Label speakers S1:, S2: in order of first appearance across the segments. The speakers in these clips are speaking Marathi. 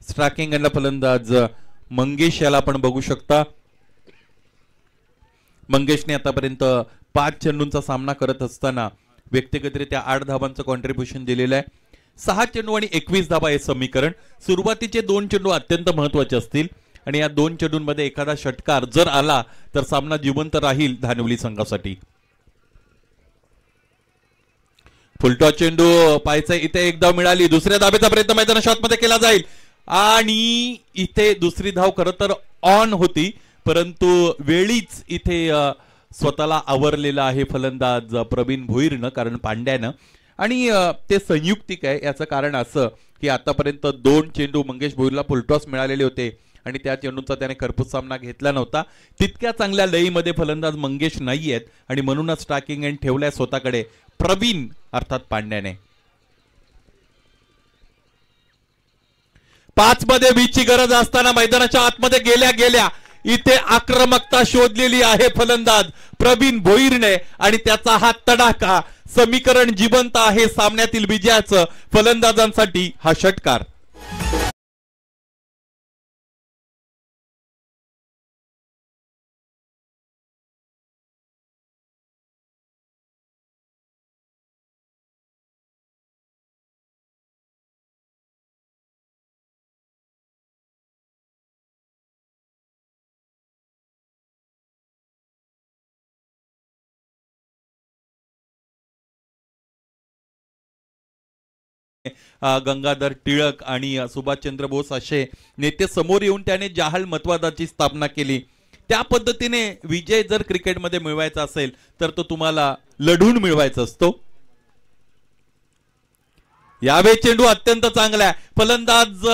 S1: स्ट्रायकिंग एंडला फलंदाज मंगेश याला आपण बघू शकता। मंगेशने आतापर्यंत 5 चेंडूंचा सामना करत असताना व्यक्तिगतरित्या 8 धावांचं कॉन्ट्रीब्युशन दिलेलं आहे। 6 चेंडू आणि 21 धावा हे समीकरण। सुरुवातीचे 2 चेंडू अत्यंत महत्त्वाचे असतील आणि या 2 चेंडूंमध्ये एखादा षटकार जर आला तर सामना जिवंत राहील धानवली संघासाठी। फुलटॉस चेंडू पाहायचा, इथे एक धाव मिळाली, दुसऱ्या धावेचा प्रयत्न मैदानाच्या आतमध्ये केला जाईल आणि इथे दुसरी धाव खरं तर ऑन होती, परंतु वेळीच इथे स्वतःला आवरलेला आहे फलंदाज प्रवीण भोईरनं, कारण पांड्यानं, आणि ते संयुक्तिक आहे। याचं कारण असं की आतापर्यंत 2 चेंडू मंगेश भोईरला फुलटॉस मिळालेले होते आणि त्या चेंडूंचा त्याने खरपूस सामना घेतला नव्हता। तितक्या चांगल्या लयीमध्ये फलंदाज मंगेश नाही आहेत आणि म्हणूनच स्ट्रायकिंग एंड ठेवलाय स्वतःकडे प्रवीण अर्थात पांड्याने। 5 मध्ये 20 ची गरज असताना मैदानाच्या आतमध्ये गेल्या इथे आक्रमकता शोधलेली आहे फलंदाज प्रवीण भोईरने आणि त्याचा हा तडाखा, समीकरण जिवंत आहे सामन्यातील विजयाचं। फलंदाजांसाठी हा षटकार। गंगाधर टिळक आणि सुभाषचंद्र बोस असे नेते समोर येऊन त्याने जहाल मतवादाची स्थापना केली। त्या पद्धतीने विजय जर क्रिकेटमध्ये मिळवायचा असेल तर तो तुम्हाला लढून मिळवायचा असतो। यावे चेंडू अत्यंत चांगला आहे, फलंदाज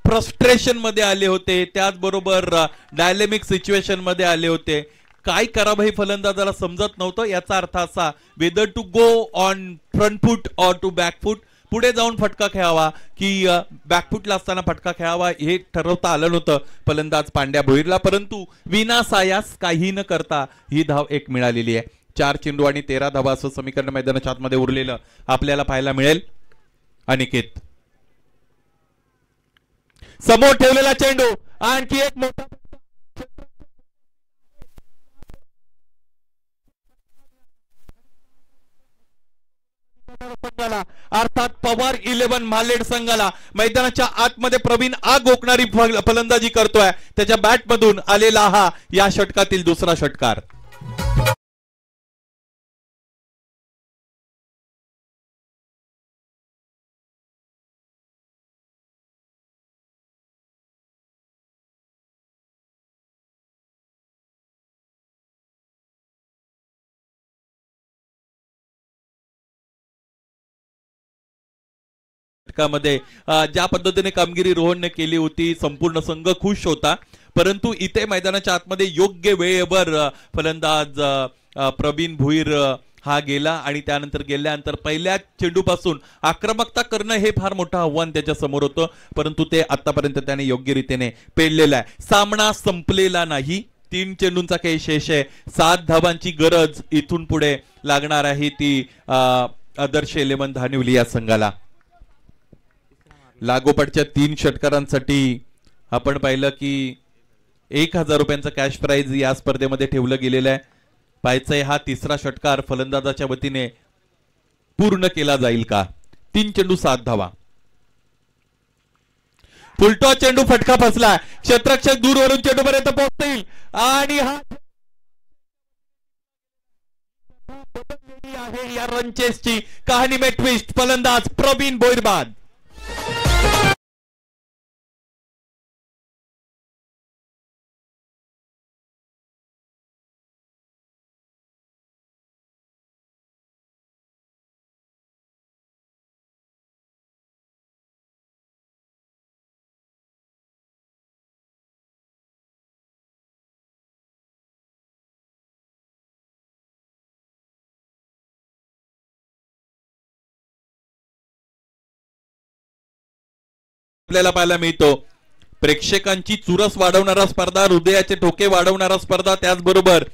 S1: फ्रस्ट्रेशन मध्ये आले होते, त्याचबरोबर डायलेमिक सिच्युएशन मध्ये आले होते। काय करावं हे फलंदाजाला समजत नव्हतं। याचा अर्थ असा, whether to go on front foot or to back foot, पुढे जाऊन फटका खेळावा की बॅकफुटला असताना फटका खेळावा हे ठरवता आलं नव्हतं फलंदाज पांड्या भोईरला, परंतु विनासायास काही न करता ही धाव एक मिळालेली आहे। 4 चेंडू आणि 13 धावा असं समीकरण मैदानाच्या आतमध्ये उरलेलं आपल्याला पाहायला मिळेल। अनिकेत समोर ठेवलेला चेंडू, आणखी एक मोठा अर्थात पवार 11 मालेड संघाला मैदानाच्या आतमध्ये प्रवीण आग ओकणारी फलंदाजी करतोय। त्याच्या बॅट मधून आलेला हा या षटकातील दुसरा षटकार। मध्ये ज्या पद्धतीने कामगिरी रोहनने केली होती संपूर्ण संघ खुश होता, परंतु इथे मैदानाच्या आतमध्ये योग्य वेळेवर फलंदाज प्रवीण भोईर हा गेला आणि त्यानंतर गेल्यानंतर पहिल्या चेंडूपासून आक्रमकता करणं हे फार मोठं आव्हान त्याच्या समोर होतं, परंतु ते आतापर्यंत त्याने योग्य रीतीने पेललेलं आहे। सामना संपलेला नाही, 3 चेंडूंचा काही शेष आहे। 7 धावांची गरज इथून पुढे लागणार आहे ती आदर्श 11 धानिवली या संघाला। लागोपाठच्या 3 षटकारांसाठी आपण पाहिलं की 1000 रुपयांचा कॅश प्राइज या स्पर्धेमध्ये ठेवलं गेलेलं आहे। पाहायचंय हा तिसरा षटकार फलंदाजाच्या वतीने पूर्ण केला जाईल का। 3 चेंडू 7 धावा। फुलटॉस चेंडू फटका फसला, क्षेत्ररक्षक दूरवरून चेंडूपर्यंत पोहोचतील आणि हा आहे या रनचेसची कहाणी में ट्विस्ट। फलंदाज प्रवीण भोईर बाद। आपल्याला पाहायला मिळतो प्रेक्षकांची चुरस वाढवणारा स्पर्धा, हृदयाचे ठोके वाढवणारा स्पर्धा, त्याचबरोबर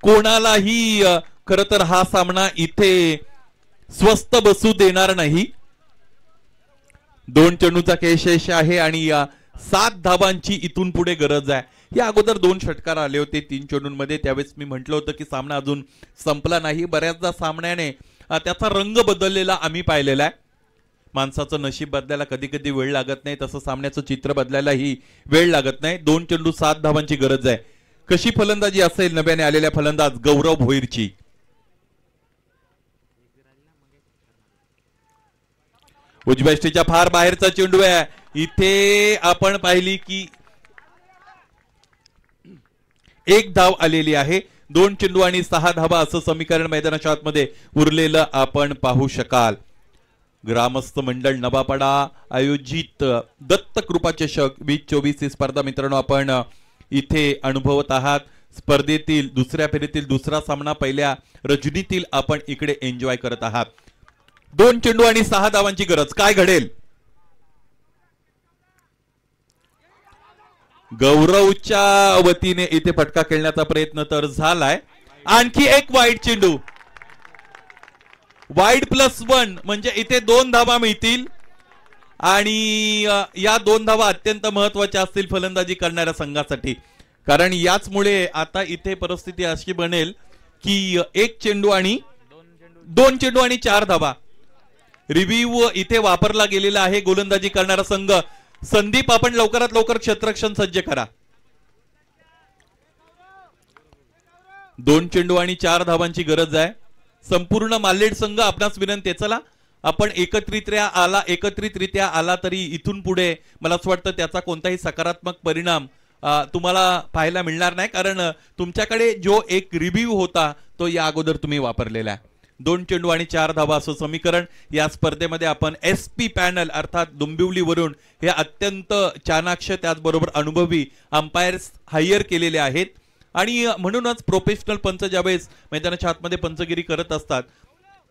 S1: कोणालाही खरं तर हा सामना इथे स्वस्थ बसू देणार नाही। 2 चेंडूचा खेळ शेष आहे आणि 7 धावांची इथून पुढे गरज आहे। या अगोदर 2 षटकार आले होते 3 चेंडूंमध्ये, त्यावेळेस मी म्हटलं होतं की सामना अजून संपला नाही। बऱ्याचदा सामन्याने त्याचा रंग बदललेला आम्ही पाहिलेला आहे। माणसाचं नशीब बदलायला कधी कधी वेळ लागत नाही, तसं सामन्याचं चित्र बदलायलाही वेळ लागत नाही। 2 चेंडू 7 धावांची गरज आहे। कशी फलंदाजी असेल नव्याने आलेल्या फलंदाज गौरव भोईरची? उजव्या यष्टीच्या फार बाहेरचा चेंडू आहे। इथे आपण पाहिली की 1 धाव आलेली आहे। 2 चेंडू आणि 6 धावा असं समीकरण मैदानाच्या आतमध्ये उरलेलं आपण पाहू शकाल। ग्रामस्थ मंडळ नवापाडा आयोजित दत्त कृपा चषक 2024 ही स्पर्धा मित्रांनो आपण इथे अनुभवत आहात। स्पर्धेतील दुसऱ्या फेरीतील दुसरा सामना पहिल्या रजनीतील आपण इकडे एन्जॉय करत आहात। 2 चेंडू आणि 6 धावांची गरज, काय घडेल? गौरवच्या वतीने इथे फटका खेळण्याचा प्रयत्न तर झालाय। आणखी एक वाईड चेंडू, वाईड +1 म्हणजे इथे 2 धावा मिळतील आणि या 2 धावा अत्यंत महत्वाच्या असतील फलंदाजी करणाऱ्या संघासाठी, कारण याचमुळे आता इथे परिस्थिती अशी बनेल की 1 चेंडू आणि 2 चेंडू आणि 4 धावा। रिव्ह्यू इथे वापरला गेलेला आहे गोलंदाजी करणारा संघ। संदीप आपण लवकरात लवकर क्षेत्ररक्षण सज्ज करा। 2 चेंडू आणि 4 धावांची गरज आहे। संपूर्ण मालेड संघ आपणास विनंती आहे, चला आपण एकत्रितरित्या आला तरी इथून पुढे मला असं वाटतं त्याचा कोणताही सकारात्मक परिणाम तुम्हाला पाहायला मिळणार नाही, कारण तुमच्याकडे जो एक रिव्ह्यू होता तो या अगोदर तुम्ही वापरलेला आहे। 2 चेंडू आणि 4 धावा असं समीकरण। या स्पर्धेमध्ये आपण SP पॅनल अर्थात डोंबिवलीवरून हे अत्यंत चाणाक्ष त्याचबरोबर अनुभवी अंपायर्स हायर केलेले आहेत आणि म्हणूनच प्रोफेशनल पंच ज्यावेळेस मैदानाच्या आतमध्ये पंचगिरी करत असतात,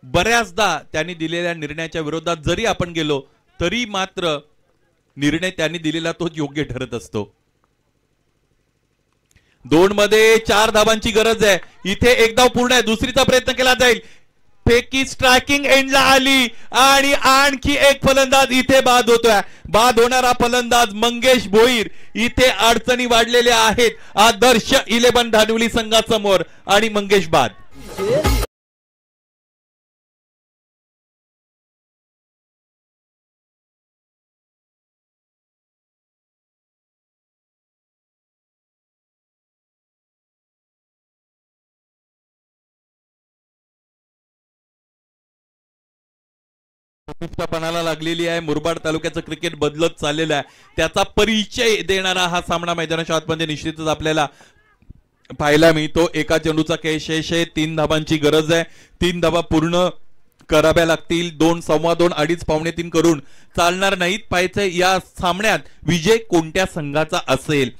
S1: बऱ्याचदा त्यांनी दिलेल्या निर्णयाच्या विरोधात जरी आपण गेलो तरी मात्र निर्णय त्यांनी दिलेला तोच योग्य ठरत असतो। 2 मध्ये 4 धावांची गरज आहे। इथे 1 धाव पूर्ण आहे, दुसरीचा प्रयत्न केला जाईल। फेकी स्ट्रायकिंग एंडला आली आणि आणखी एक फलंदाज इथे बाद होतोय। बाद होणारा फलंदाज मंगेश भोईर। इथे अडचणी वाढलेल्या आहेत आदर्श 11 धानवली संघासमोर आणि मंगेश बाद। पणाला लागलेली आहे। मुरबाड तालुक्याचं क्रिकेट बदलत चाललेलं आहे, त्याचा परिचय देणारा हा सामना मैदानाच्या आतमध्ये निश्चितच आपल्याला पाहायला मिळतो। 1 चेंडूचा शेष आहे, 3 धावांची गरज आहे। 3 धावा पूर्ण कराव्या लागतील। 2 सव्वा 2 अडीच पावणे 3 करून चालणार नाहीत। पाहायचं या सामन्यात विजय कोणत्या संघाचा असेल।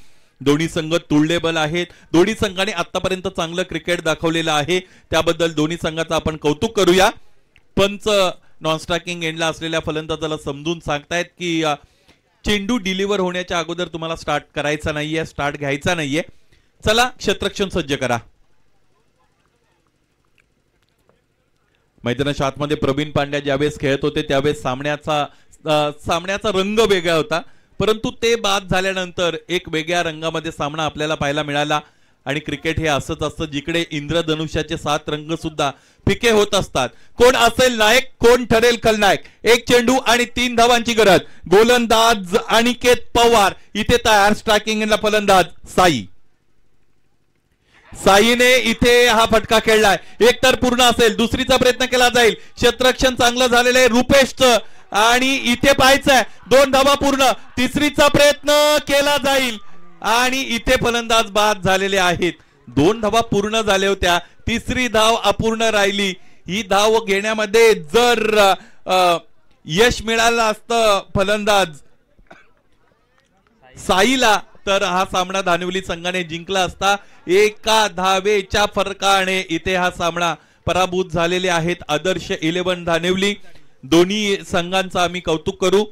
S1: दोन्ही संघ तुल्यबल आहेत। दोन्ही संघाने आतापर्यंत चांगलं क्रिकेट दाखवलेलं आहे, त्याबद्दल दोन्ही संघाचं आपण कौतुक करूया। पंच नॉन स्ट्रायकिंग एंडला असलेल्या फलंदाजाला समजून सांगतायत की चेंडू डिलिव्हर होण्याच्या अगोदर तुम्हाला स्टार्ट करायचा नाहीये, स्टार्ट घ्यायचा नाहीये। चला क्षेत्ररक्षण सज्ज करा। मैदानाच्या आतमध्ये प्रवीण पांड्या ज्यावेळेस खेळत होते त्यावेळेस सामन्याचा रंग वेगळा होता, परंतु ते बाद झाल्यानंतर एक वेगळ्या रंगामध्ये सामना आपल्याला पाहायला मिळाला। आणि क्रिकेट हे असंच असतं जिकडे इंद्रधनुष्याचे 7 रंग सुद्धा फिके होत असतात। कोण असेल नायक, कोण ठरेल खलनायक? 1 चेंडू आणि 3 धावांची गरज। गोलंदाज अनिकेत पवार इथे तयार। स्ट्रायकिंगला फलंदाज साईने इथे हा फटका खेळलाय। 1 तर पूर्ण असेल, दुसरीचा प्रयत्न केला जाईल। क्षेत्ररक्षण चांगलं झालेलं आहे रुपेशचं आणि इथे पाहायचंय 2 धावा पूर्ण। तिसरीचा प्रयत्न केला जाईल आणि इथे फलंदाज बाद झालेले आहेत। 2 धावा पूर्ण झाल्या होत्या, तिसरी धाव अपूर्ण राहिली। ही धाव घेण्यामध्ये जर यश मिळालं असतं फलंदाज साईला तर हा सामना धानवली संघाने जिंकला असता। 1 धावेच्या फरकाने इथे हा सामना पराभूत झालेले आहेत आदर्श 11 धानवली। दोन्ही संघांचं आम्ही कौतुक करू।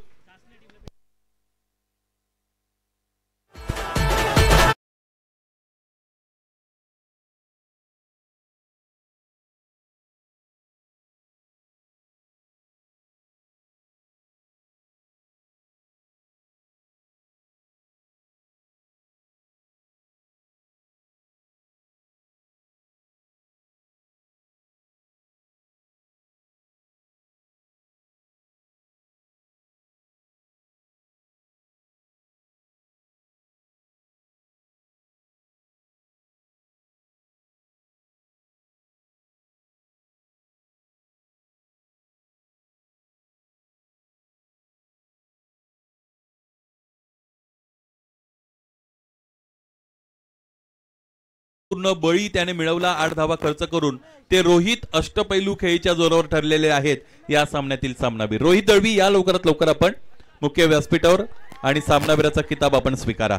S1: संपूर्ण बळी त्याने मिळवला 8 धावा खर्च करून. ते रोहित अष्टपैलू खेळीच्या जोरावर ठरलेले आहेत या सामन्यातील सामनावीर. रोहित दळवी या लवकरात लवकर आपण मुख्य व्यासपीठावर आणि सामनावीराचा किताब आपण स्वीकारा.